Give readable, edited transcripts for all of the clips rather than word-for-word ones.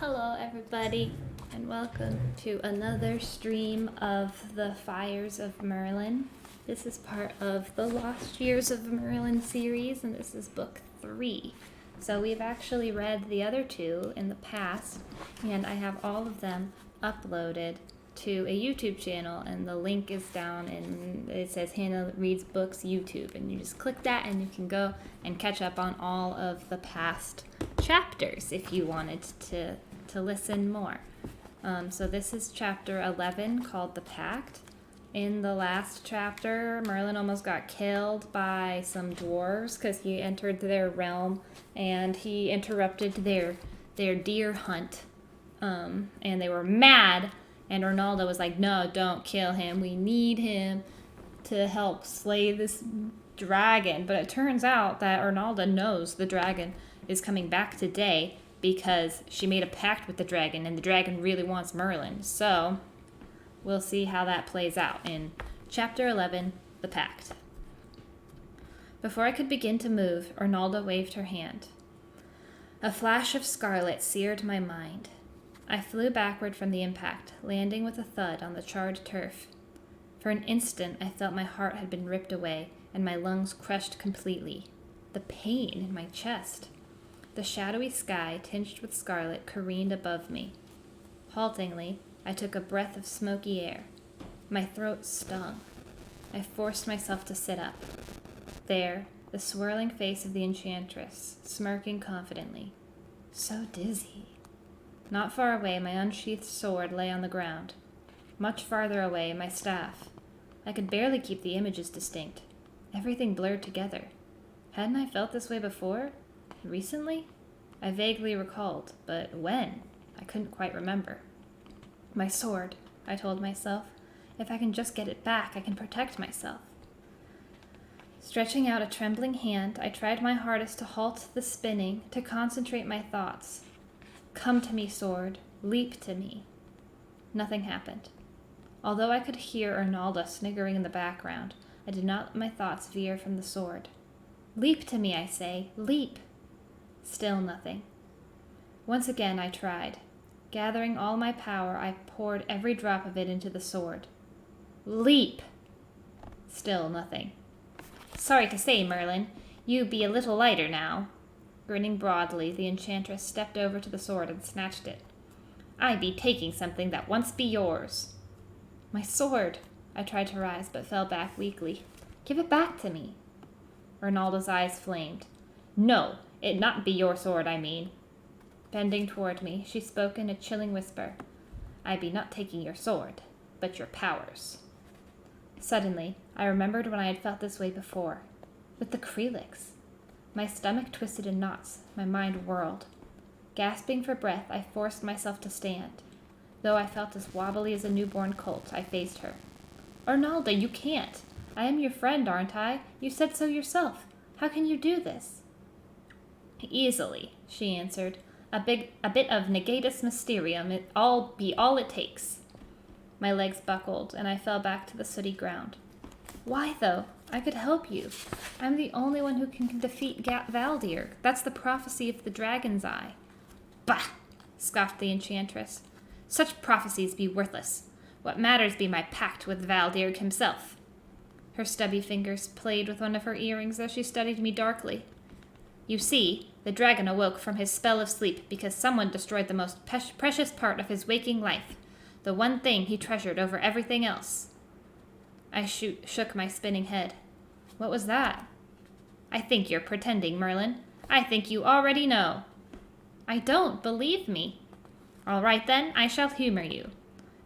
Hello, everybody, and welcome to another stream of the Fires of Merlin. This is part of the Lost Years of Merlin series, and this is book 3. So we've actually read the other two in the past, and I have all of them uploaded to a YouTube channel, and the link is down, and it says Hannah Reads Books YouTube, and you just click that, and you can go and catch up on all of the past chapters if you wanted to listen more. So this is chapter 11 called The Pact. In the last chapter, Merlin almost got killed by some dwarves because he entered their realm and he interrupted their deer hunt. And they were mad, and Arnaldo was like, no, don't kill him. We need him to help slay this dragon. But it turns out that Arnaldo knows the dragon is coming back today because she made a pact with the dragon, and the dragon really wants Merlin. So we'll see how that plays out in chapter 11, The Pact. Before I could begin to move, Arnaldo waved her hand. A flash of scarlet seared my mind. I flew backward from the impact, landing with a thud on the charred turf. For an instant, I felt my heart had been ripped away and my lungs crushed completely. The pain in my chest. The shadowy sky, tinged with scarlet, careened above me. Haltingly, I took a breath of smoky air. My throat stung. I forced myself to sit up. There, the swirling face of the Enchantress, smirking confidently. So dizzy. Not far away, my unsheathed sword lay on the ground. Much farther away, my staff. I could barely keep the images distinct. Everything blurred together. Hadn't I felt this way before? Recently? I vaguely recalled, but when? I couldn't quite remember. My sword, I told myself. If I can just get it back, I can protect myself. Stretching out a trembling hand, I tried my hardest to halt the spinning, to concentrate my thoughts. Come to me, sword. Leap to me. Nothing happened. Although I could hear Arnaldo sniggering in the background, I did not let my thoughts veer from the sword. Leap to me, I say. Leap. Still nothing. Once again I tried. Gathering all my power, I poured every drop of it into the sword. Leap! Still nothing. Sorry to say, Merlin, you be a little lighter now. Grinning broadly, the Enchantress stepped over to the sword and snatched it. I be taking something that once be yours. My sword! I tried to rise, but fell back weakly. Give it back to me. Arnaldo's eyes flamed. No, it not be your sword, I mean. Bending toward me, she spoke in a chilling whisper. I be not taking your sword, but your powers. Suddenly, I remembered when I had felt this way before. With the Krelix. My stomach twisted in knots, my mind whirled. Gasping for breath, I forced myself to stand. Though I felt as wobbly as a newborn colt, I faced her. Arnaldo, you can't. I am your friend, aren't I? You said so yourself. How can you do this? Easily, she answered. A bit of negatus mysterium, all it takes. My legs buckled, and I fell back to the sooty ground. Why, though? I could help you. I'm the only one who can defeat Valdir. That's the prophecy of the dragon's eye. Bah! Scoffed the Enchantress. Such prophecies be worthless. What matters be my pact with Valdir himself. Her stubby fingers played with one of her earrings as she studied me darkly. You see, the dragon awoke from his spell of sleep because someone destroyed the most precious part of his waking life, the one thing he treasured over everything else. I shook my spinning head. What was that? I think you're pretending, Merlin. I think you already know. I don't, believe me. All right then, I shall humor you.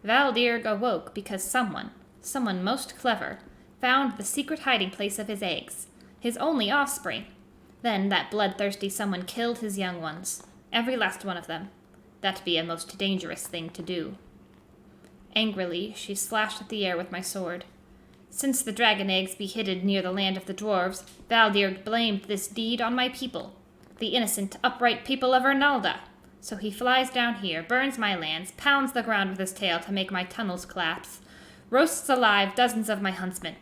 Valdir awoke because someone most clever, found the secret hiding place of his eggs, his only offspring. Then that bloodthirsty someone killed his young ones, every last one of them. That be a most dangerous thing to do. Angrily, she slashed at the air with my sword. Since the dragon eggs be hidden near the land of the dwarves, Valdir blamed this deed on my people, the innocent, upright people of Arnaldo. So he flies down here, burns my lands, pounds the ground with his tail to make my tunnels collapse, roasts alive dozens of my huntsmen.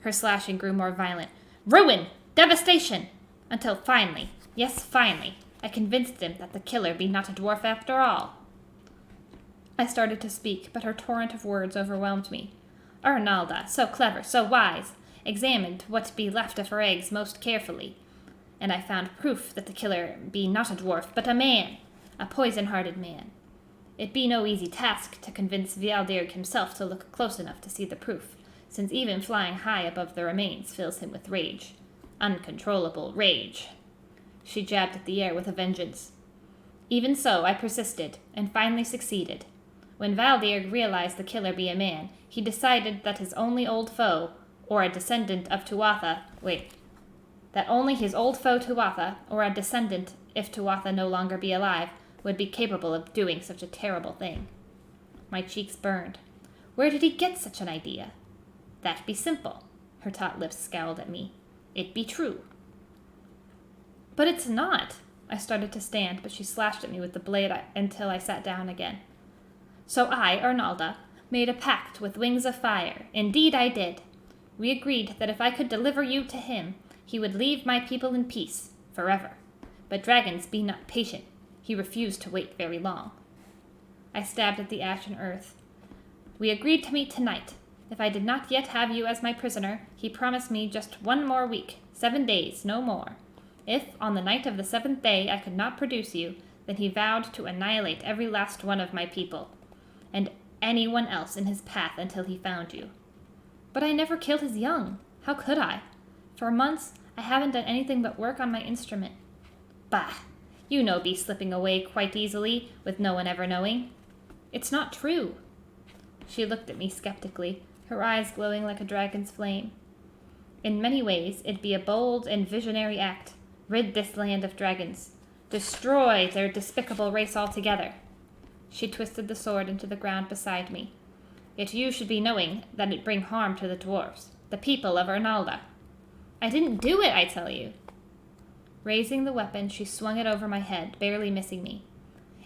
Her slashing grew more violent. Ruin! Devastation! Until finally, yes, finally, I convinced him that the killer be not a dwarf after all. I started to speak, but her torrent of words overwhelmed me. Arnalda, so clever, so wise, examined what be left of her eggs most carefully, and I found proof that the killer be not a dwarf, but a man, a poison-hearted man. It be no easy task to convince Vialdirg himself to look close enough to see the proof, since even flying high above the remains fills him with rage. Uncontrollable rage. She jabbed at the air with a vengeance. Even so, I persisted, and finally succeeded. When Valdirg realized the killer be a man, he decided that his only old foe, or a descendant of Tuatha, that only his old foe Tuatha, or a descendant, if Tuatha no longer be alive, would be capable of doing such a terrible thing. My cheeks burned. Where did he get such an idea? That be simple. Her taut lips scowled at me. It be true. But it's not. I started to stand, but she slashed at me with the blade until I sat down again. So I, Arnalda, made a pact with Wings of Fire. Indeed I did. We agreed that if I could deliver you to him, he would leave my people in peace, forever. But dragons be not patient. He refused to wait very long. I stabbed at the ashen earth. We agreed to meet tonight. If I did not yet have you as my prisoner, he promised me just 1 more week, 7 days, no more. If, on the night of the 7th day, I could not produce you, then he vowed to annihilate every last one of my people, and anyone else in his path until he found you. But I never killed his young. How could I? For months, I haven't done anything but work on my instrument. Bah! You know be slipping away quite easily, with no one ever knowing. It's not true. She looked at me skeptically, her eyes glowing like a dragon's flame. In many ways, it be a bold and visionary act. Rid this land of dragons. Destroy their despicable race altogether. She twisted the sword into the ground beside me. Yet you should be knowing that it bring harm to the dwarves, the people of Arnalda. I didn't do it, I tell you. Raising the weapon, she swung it over my head, barely missing me.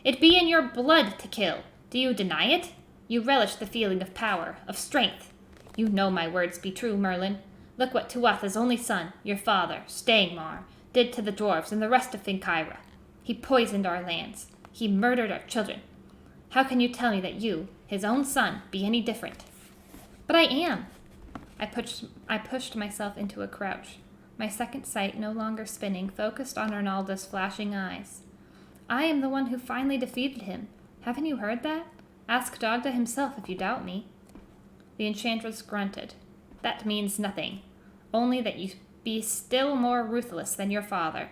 It be in your blood to kill. Do you deny it? You relish the feeling of power, of strength. You know my words be true, Merlin. Look what Tuatha's only son, your father, Stangmar, did to the dwarves and the rest of Finkyra. He poisoned our lands. He murdered our children. How can you tell me that you, his own son, be any different? But I am. I pushed myself into a crouch, my second sight no longer spinning, focused on Arnalda's flashing eyes. I am the one who finally defeated him. Haven't you heard that? Ask Dagda himself if you doubt me. The Enchantress grunted. That means nothing. Only that you be still more ruthless than your father.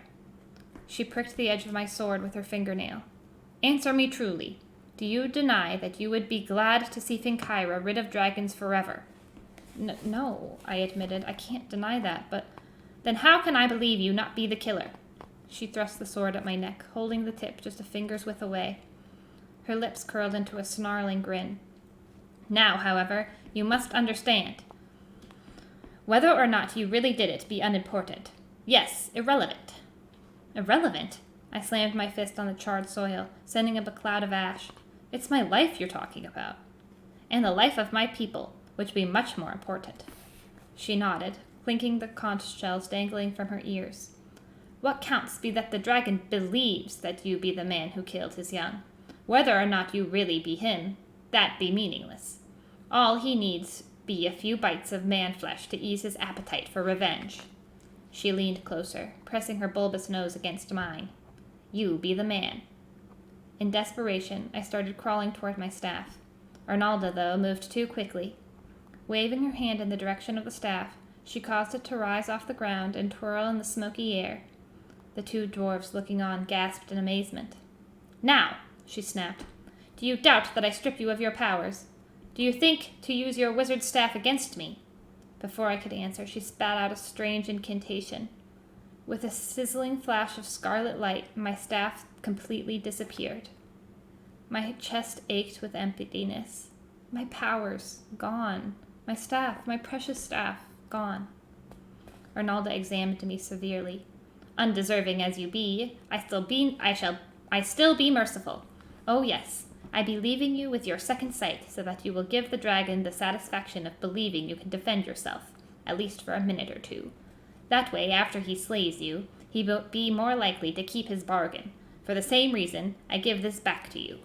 She pricked the edge of my sword with her fingernail. Answer me truly. Do you deny that you would be glad to see Finkyra rid of dragons forever? No, I admitted. I can't deny that, but... Then how can I believe you not be the killer? She thrust the sword at my neck, holding the tip just a finger's width away. Her lips curled into a snarling grin. Now, however, you must understand. Whether or not you really did it be unimportant. Yes, irrelevant. Irrelevant? I slammed my fist on the charred soil, sending up a cloud of ash. It's my life you're talking about. And the life of my people, which be much more important. She nodded, clinking the conch shells dangling from her ears. What counts be that the dragon believes that you be the man who killed his young. Whether or not you really be him, that be meaningless. All he needs be a few bites of man-flesh to ease his appetite for revenge. She leaned closer, pressing her bulbous nose against mine. You be the man. In desperation, I started crawling toward my staff. Arnalda, though, moved too quickly. Waving her hand in the direction of the staff, she caused it to rise off the ground and twirl in the smoky air. The 2 dwarfs looking on gasped in amazement. Now, she snapped, do you doubt that I strip you of your powers? Do you think to use your wizard staff against me? Before I could answer, she spat out a strange incantation. With a sizzling flash of scarlet light, my staff completely disappeared. My chest ached with emptiness. My powers, gone. My staff, my precious staff, gone. Arnalda examined me severely. Undeserving as you be, I still be merciful. Oh yes, I be leaving you with your second sight, so that you will give the dragon the satisfaction of believing you can defend yourself, at least for a minute or 2. That way, after he slays you, he will be more likely to keep his bargain. For the same reason, I give this back to you."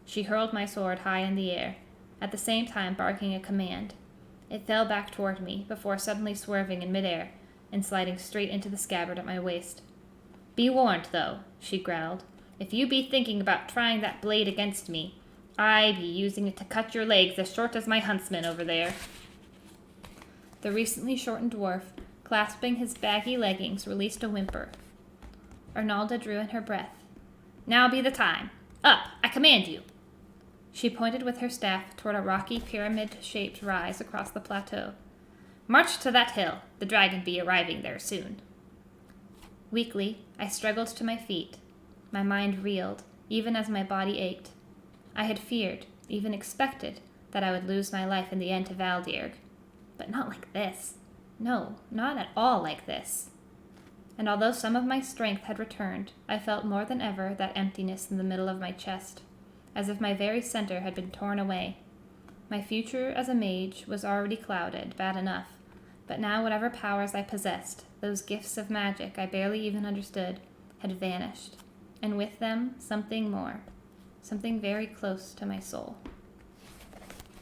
She hurled my sword high in the air, at the same time barking a command. It fell back toward me, before suddenly swerving in midair and sliding straight into the scabbard at my waist. "Be warned, though," she growled. "If you be thinking about trying that blade against me, I be using it to cut your legs as short as my huntsman over there." The recently shortened dwarf, clasping his baggy leggings, released a whimper. Arnalda drew in her breath. "Now be the time. Up, I command you." She pointed with her staff toward a rocky, pyramid-shaped rise across the plateau. "March to that hill. The dragon be arriving there soon." Weakly, I struggled to my feet. My mind reeled, even as my body ached. I had feared, even expected, that I would lose my life in the end to Valdierg. But not like this. No, not at all like this. And although some of my strength had returned, I felt more than ever that emptiness in the middle of my chest, as if my very center had been torn away. My future as a mage was already clouded, bad enough, but now whatever powers I possessed, those gifts of magic I barely even understood, had vanished, and with them something more, something very close to my soul.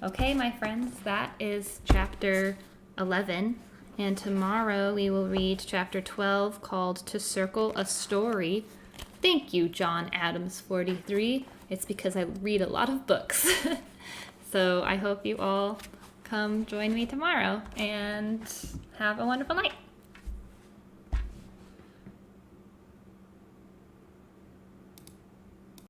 Okay, my friends, that is chapter 11, and tomorrow we will read chapter 12 called To Circle a Story. Thank you, John Adams 43. It's because I read a lot of books. So I hope you all come join me tomorrow and have a wonderful night.